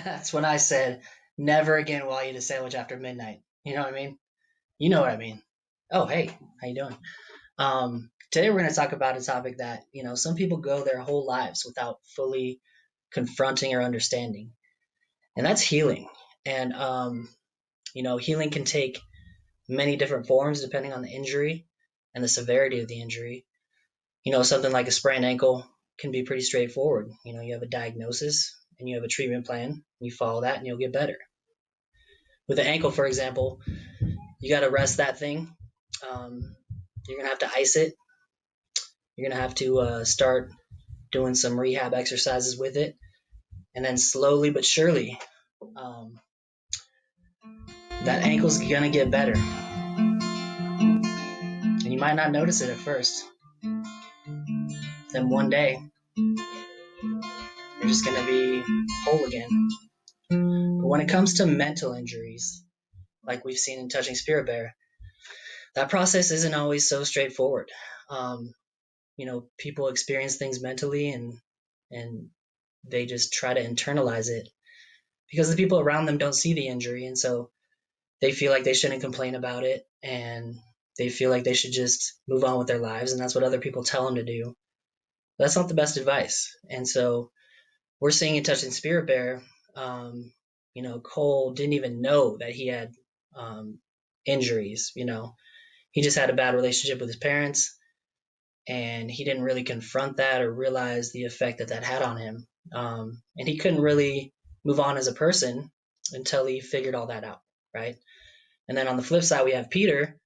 That's when I said, never again will I eat a sandwich after midnight. You know what I mean? You know what I mean. Oh, hey, how you doing? Today we're going to talk about a topic that, some people go their whole lives without fully confronting or understanding, and that's healing. And, healing can take many different forms depending on the injury and the severity of the injury. Something like a sprained ankle can be pretty straightforward. You have a diagnosis and you have a treatment plan. You follow that and you'll get better. With an ankle, for example, you got to rest that thing. You're going to have to ice it. You're going to have to start doing some rehab exercises with it. And then slowly but surely, um, that ankle's going to get better. And you might not notice it at first. Then one day, you're just going to be whole again. But when it comes to mental injuries, like we've seen in Touching Spirit Bear, that process isn't always so straightforward. People experience things mentally and they just try to internalize it because the people around them don't see the injury, and so they feel like they shouldn't complain about it, and they feel like they should just move on with their lives, and that's what other people tell them to do. That's not the best advice. And so we're seeing in Touching Spirit Bear, Cole didn't even know that he had injuries. He just had a bad relationship with his parents, and he didn't really confront that or realize the effect that that had on him. And he couldn't really move on as a person until he figured all that out, right? And then on the flip side, we have Peter,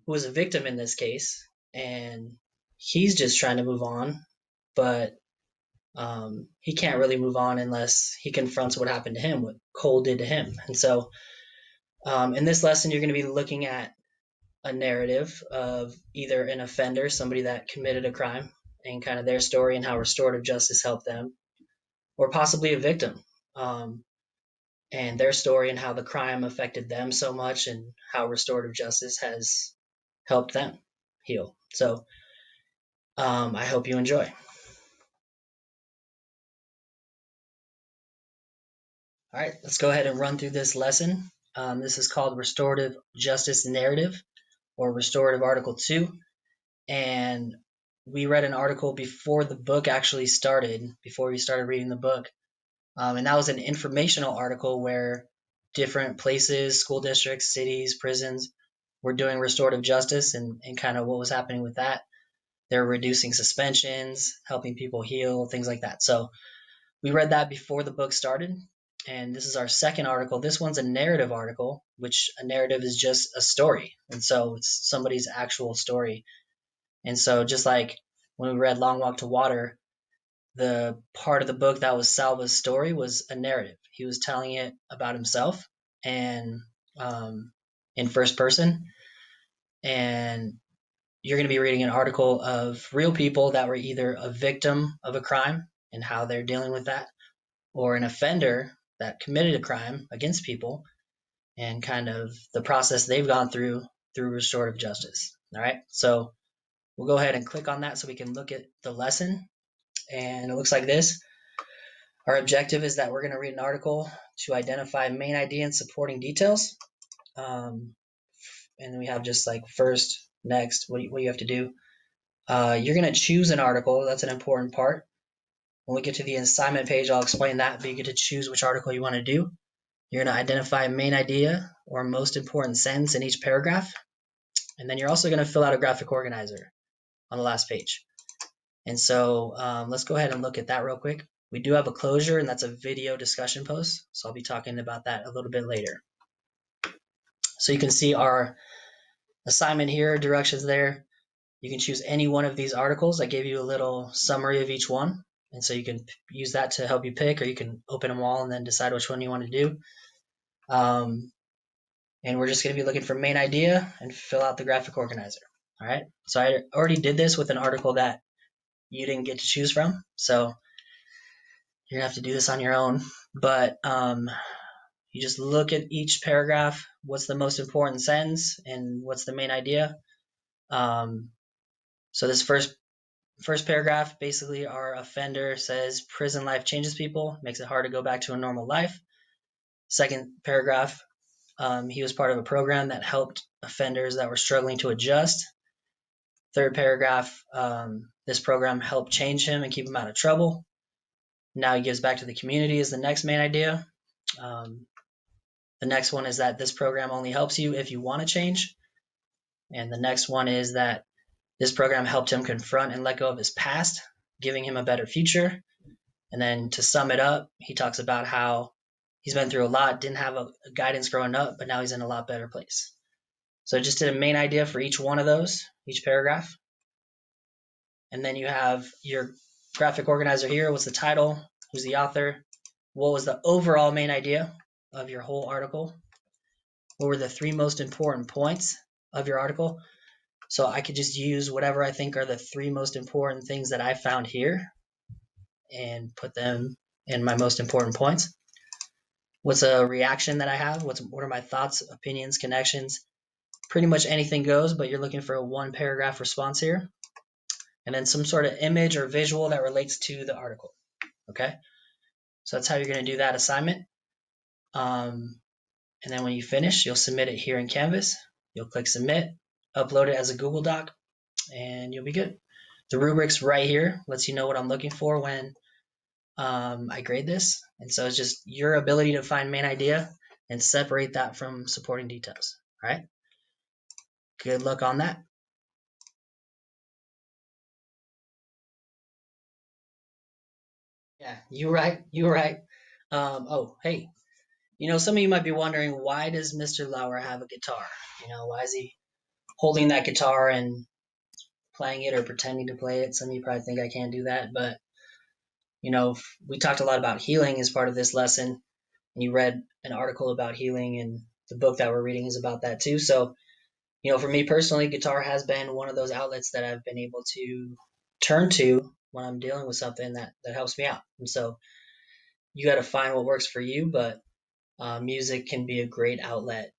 who was a victim in this case, and he's just trying to move on, but he can't really move on unless he confronts what happened to him, what Cole did to him. And so in this lesson, you're going to be looking at a narrative of either an offender, somebody that committed a crime, and kind of their story and how restorative justice helped them, or possibly a victim, and their story and how the crime affected them so much and how restorative justice has helped them heal. So I hope you enjoy. All right, let's go ahead and run through this lesson. This is called Restorative Justice Narrative, or Restorative Article 2. And we read an article before the book actually started, before we started reading the book. And that was an informational article where different places, school districts, cities, prisons were doing restorative justice and kind of what was happening with that. They're reducing suspensions, helping people heal, things like that. So we read that before the book started. And this is our second article. This one's a narrative article, which a narrative is just a story. And so it's somebody's actual story. And so just like when we read Long Walk to Water, the part of the book that was Salva's story was a narrative. He was telling it about himself and in first person. And you're going to be reading an article of real people that were either a victim of a crime and how they're dealing with that, or an offender that committed a crime against people and kind of the process they've gone through restorative justice. All right. So we'll go ahead and click on that so we can look at the lesson. And it looks like this. Our objective is that we're going to read an article to identify main idea and supporting details. And then we have just like first, next, what you have to do. You're going to choose an article. That's an important part. When we get to the assignment page, I'll explain that, but you get to choose which article you want to do. You're going to identify a main idea or most important sentence in each paragraph. And then you're also going to fill out a graphic organizer on the last page. And so let's go ahead and look at that real quick. We do have a closure, and that's a video discussion post. So I'll be talking about that a little bit later. So you can see our assignment here, directions there. You can choose any one of these articles. I gave you a little summary of each one. And so you can use that to help you pick, or you can open them all and then decide which one you want to do. And we're just going to be looking for main idea and fill out the graphic organizer. All right. So I already did this with an article that you didn't get to choose from. So you're going to have to do this on your own. But you just look at each paragraph. What's the most important sentence and what's the main idea? So this first paragraph, basically our offender says prison life changes people, makes it hard to go back to a normal life. Second paragraph, he was part of a program that helped offenders that were struggling to adjust. Third paragraph, this program helped change him and keep him out of trouble. Now he gives back to the community is the next main idea. The next one is that this program only helps you if you want to change. And the next one is that this program helped him confront and let go of his past, giving him a better future. And then to sum it up, he talks about how he's been through a lot, didn't have a guidance growing up, but now he's in a lot better place. So I just did a main idea for each one of those, each paragraph. And then you have your graphic organizer here. What's the title? Who's the author? What was the overall main idea of your whole article? What were the 3 most important points of your article? So I could just use whatever I think are the 3 most important things that I found here and put them in my most important points. What's a reaction that I have? What are my thoughts, opinions, connections? Pretty much anything goes, but you're looking for a 1-paragraph response here. And then some sort of image or visual that relates to the article. Okay? So that's how you're going to do that assignment. And then when you finish, you'll submit it here in Canvas. You'll click submit, upload it as a Google Doc, and you'll be good. The rubric's right here, lets you know what I'm looking for when I grade this. And so it's just your ability to find main idea and separate that from supporting details. All right? Good luck on that. Yeah, you're right. You're right. Oh, hey, some of you might be wondering, why does Mr. Lauer have a guitar? Why is he holding that guitar and playing it or pretending to play it? Some of you probably think I can't do that, but we talked a lot about healing as part of this lesson, and you read an article about healing, and the book that we're reading is about that too. So, for me personally, guitar has been one of those outlets that I've been able to turn to when I'm dealing with something that helps me out. And so you got to find what works for you, but music can be a great outlet,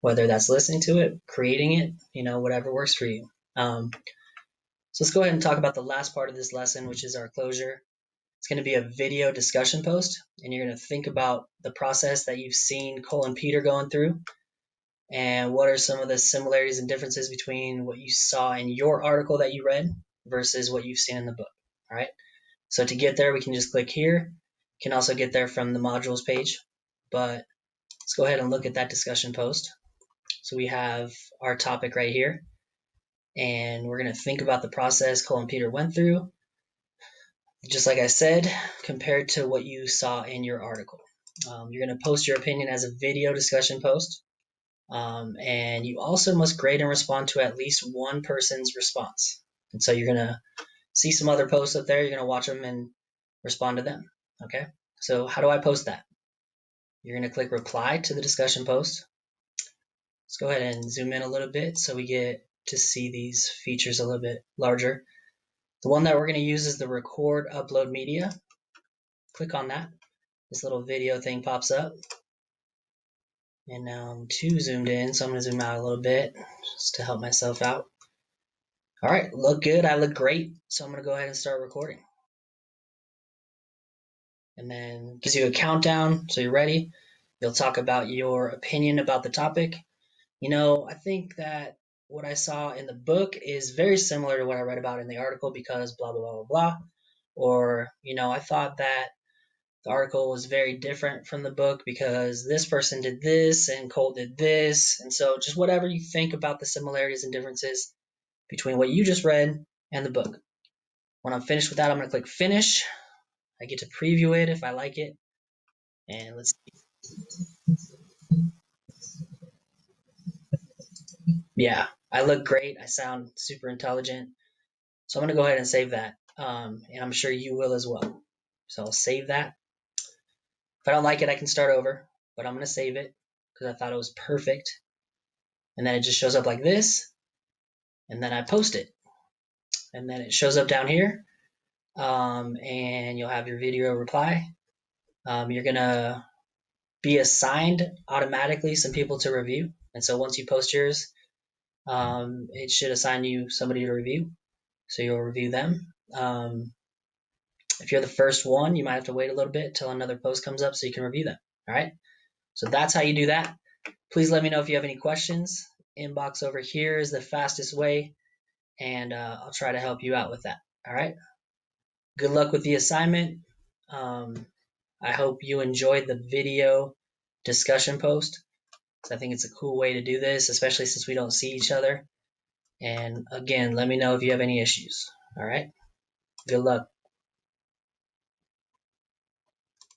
whether that's listening to it, creating it, whatever works for you. So let's go ahead and talk about the last part of this lesson, which is our closure. It's going to be a video discussion post, and you're going to think about the process that you've seen Cole and Peter going through, and what are some of the similarities and differences between what you saw in your article that you read versus what you've seen in the book. All right. So to get there, we can just click here. You can also get there from the modules page, but let's go ahead and look at that discussion post. So we have our topic right here, and we're going to think about the process Cole and Peter went through, just like I said, compared to what you saw in your article. You're going to post your opinion as a video discussion post, and you also must grade and respond to at least one person's response. And so you're going to see some other posts up there. You're going to watch them and respond to them. Okay, so how do I post that? You're going to click reply to the discussion post. Let's go ahead and zoom in a little bit so we get to see these features a little bit larger. The one that we're going to use is the record upload media. Click on that. This little video thing pops up. And now I'm too zoomed in, so I'm going to zoom out a little bit just to help myself out. All right, look good. I look great. So I'm going to go ahead and start recording. And then gives you a countdown, so you're ready. You'll talk about your opinion about the topic. I think that what I saw in the book is very similar to what I read about in the article because blah, blah, blah, blah, blah. Or, I thought that the article was very different from the book because this person did this and Cole did this. And so just whatever you think about the similarities and differences between what you just read and the book. When I'm finished with that, I'm going to click finish. I get to preview it if I like it. And let's see. Yeah, I look great. I sound super intelligent. So I'm going to go ahead and save that. And I'm sure you will as well. So I'll save that. If I don't like it, I can start over, but I'm going to save it because I thought it was perfect. And then it just shows up like this. And then I post it. And then it shows up down here. And you'll have your video reply. You're going to be assigned automatically some people to review. And so once you post yours, it should assign you somebody to review. So you'll review them. If you're the first one, you might have to wait a little bit till another post comes up so you can review them. All right. So that's how you do that. Please let me know if you have any questions. Inbox over here is the fastest way, and I'll try to help you out with that. All right. Good luck with the assignment. I hope you enjoyed the video discussion post. So I think it's a cool way to do this, especially since we don't see each other. And again, let me know if you have any issues. All right. Good luck.